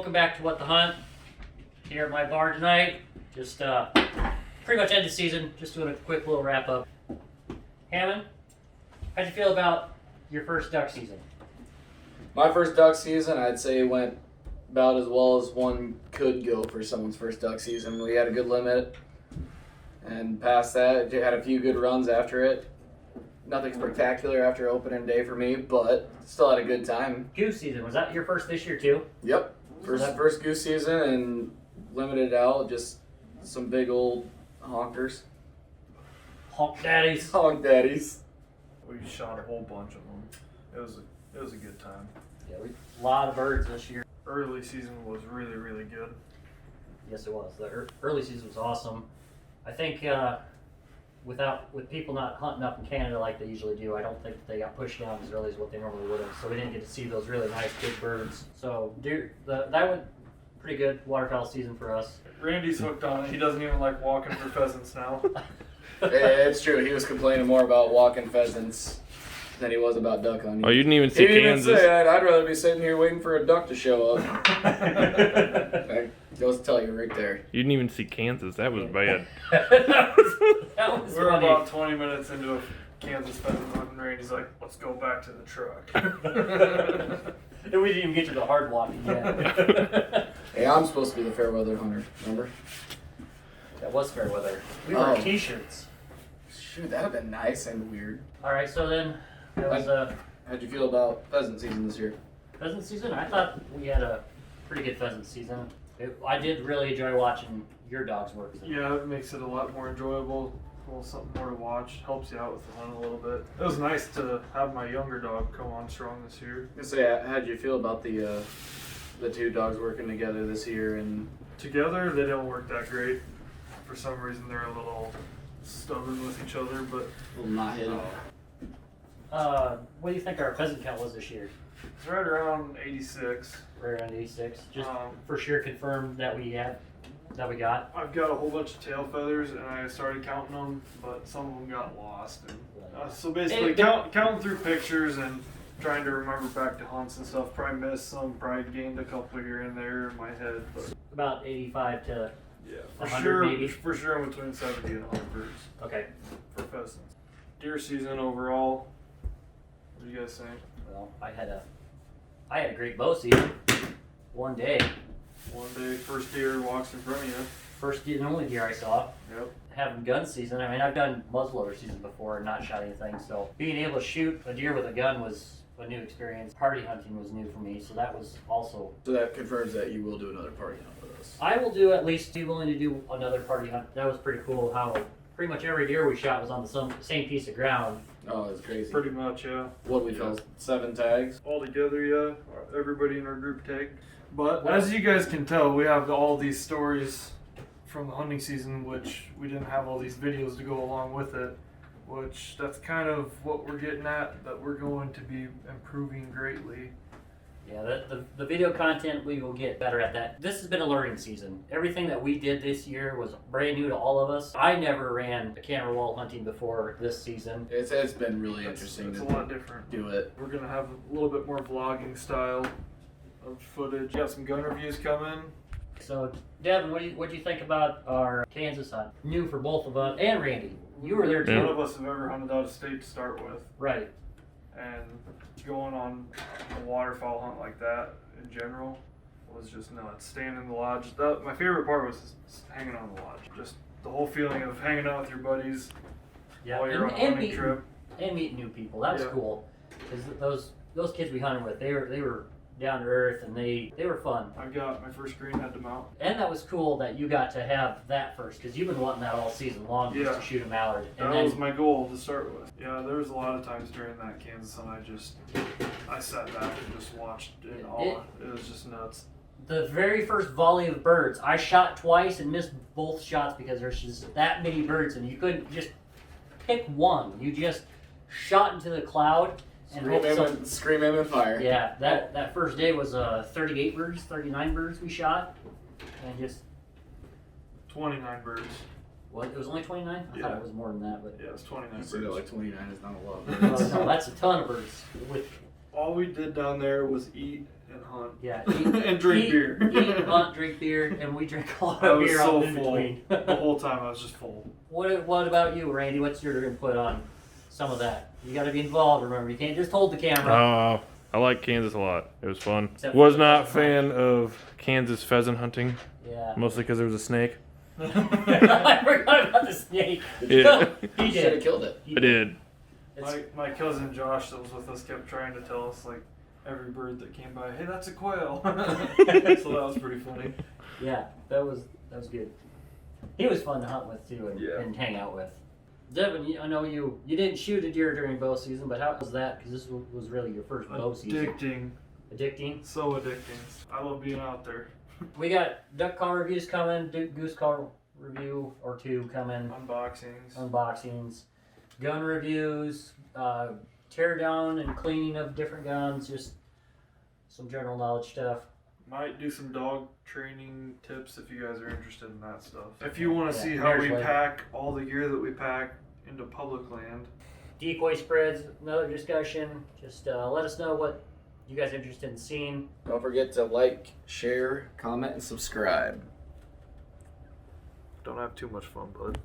welcome back to What the Hunt. Here at my bar tonight. Just pretty much end of season. Just doing a quick little wrap up. Hammond, how'd you feel about your first duck season? My first duck season, I'd say, went about as well as one could go for someone's first duck season. We had a good limit, and past that, had a few good runs after it. Nothing spectacular after opening day for me, but still had a good time. Goose season, was that your first this year too? Yep, first goose season and limited out, just some big old honkers. Honk daddies. Honk daddies. We shot a whole bunch of them. It was a good time. Yeah, a lot of birds this year. Early season was really, really good. Yes, it was. The early season was awesome. I think with people not hunting up in Canada like they usually do, I don't think they got pushed down as early as what they normally would have. So we didn't get to see those really nice big birds. So that went pretty good waterfowl season for us. Randy's hooked on it. He doesn't even like walking for pheasants now. It's true. He was complaining more about walking pheasants than he was about duck hunting. Oh, you didn't even see He didn't Kansas. even say I'd rather be sitting here waiting for a duck to show up. That goes to tell you right there. You didn't even see Kansas. That was bad. that was We're funny. about 20 minutes into a Kansas pheasant hunt, and Randy's like, "Let's go back to the truck." And we didn't even get to the hard walking yet. Hey, I'm supposed to be the fair weather hunter, remember? That was fair weather. We were Oh. in t-shirts. Shoot, that'd have been nice and weird. All right, so then that was How'd you feel about pheasant season this year? pheasant season. I thought we had a pretty good pheasant season. I did really enjoy watching your dogs work. Yeah, it makes it a lot more enjoyable. A little something more to watch. Helps you out with the hunt a little bit. It was nice to have my younger dog come on strong this year. I say, how'd you feel about the two dogs working together this year? And Together, they don't work that great. For some reason, they're a little stubborn with each other, but a little not hitting. What do you think our pheasant count was this year? it's right around 86. Right around 86. Just Um, for sure confirmed that we got. I've got a whole bunch of tail feathers, and I started counting them, but some of them got lost. And so basically, counting through pictures and trying to remember back to hunts and stuff. Probably missed some. Probably gained a couple here and there in my head, but About 85 to yeah, 100 maybe. for sure, I'm between 70 and 100 birds okay. for pheasants. Deer season overall. What do you guys think? Well, I had a great bow season. One day, One day, first deer walks in front of you. first and only deer I saw. Yep. Having gun season. I mean, I've done muzzleloader season before and not shot anything. So being able to shoot a deer with a gun was a new experience. Party hunting was new for me, so that was also. So that confirms that you will do another party hunt with us. I will do at least be willing to do another party hunt. That was pretty cool. How pretty much every deer we shot was on the same piece of ground. Oh, that's crazy. Pretty much, yeah. What we felt? 7 tags. All together, yeah. Everybody in our group tagged. But as you guys can tell, we have all these stories from the hunting season, which we didn't have all these videos to go along with it. Which that's kind of what we're getting at, that we're going to be improving greatly. Yeah, the video content, we will get better at that. This has been a learning season. Everything that we did this year was brand new to all of us. I never ran a camera wall hunting before this season. It's been really interesting It's to a lot different. do it. We're gonna have a little bit more vlogging style of footage. Got some gun reviews coming. So, Devin, what do you think about our Kansas hunt? New for both of us and Randy. You were there too, None of us have ever hunted out of state to start with. right? And going on a waterfowl hunt like that in general was just nuts. Staying in the lodge. My favorite part was hanging on the lodge. Just the whole feeling of hanging out with your buddies Yeah, while you're on a hunting meeting, trip. and meeting new people. That was Yeah. cool. Because those kids we hunted with, they were down to earth and they were fun. I got my first green head to mount. And that was cool that you got to have that first, because you've been wanting that all season long just Yeah. to shoot a mallard. And That was then my goal to start with. Yeah, there was a lot of times during that Kansas hunt I sat back and just watched in awe. It was just nuts. the very first volley of birds, I shot twice and missed both shots because there's just that many birds and you couldn't just pick one. You just shot into the cloud and hope Scream aim and fire. Yeah, that first day was 38 birds, 39 birds we shot, and just 29 birds. what? It was only 29. I thought it was more than that, but Yeah, it's 29 I birds. say that like 29 is not a lot. no, that's a ton of birds with all we did down there was eat and hunt. Yeah, and drink beer. Eat, hunt, drink beer, and we drink a lot I of was beer so in full. between. The whole time I was just full. What about you, Randy? What's your input on some of that? You got to be involved. Remember, you can't just hold the camera. I like Kansas a lot. It was fun. Except Was for the not pheasant fan of Kansas pheasant hunting, Yeah. mostly because there was a snake. I forgot about the snake. Yeah. He You should have did. killed it. He I did. It's- My cousin Josh that was with us kept trying to tell us like every bird that came by, hey, that's a quail. So that was pretty funny. Yeah, that was good. He was fun to hunt with too and hang out with. Devin, I know you didn't shoot a deer during bow season, but how was that? Because this was really your first bow season. Addicting. So addicting. I love being out there. We got duck call reviews coming, goose call review or two coming, Unboxings. unboxings, gun reviews, tear down and cleaning of different guns, just some general knowledge stuff. Might do some dog training tips if you guys are interested in that stuff. If you want to Yeah, see how we here's what- pack all the gear that we pack into public land, Decoy spreads, another discussion. Just let us know what you guys are interested in seeing. Don't forget to like, share, comment, and subscribe. don't have too much fun, bud.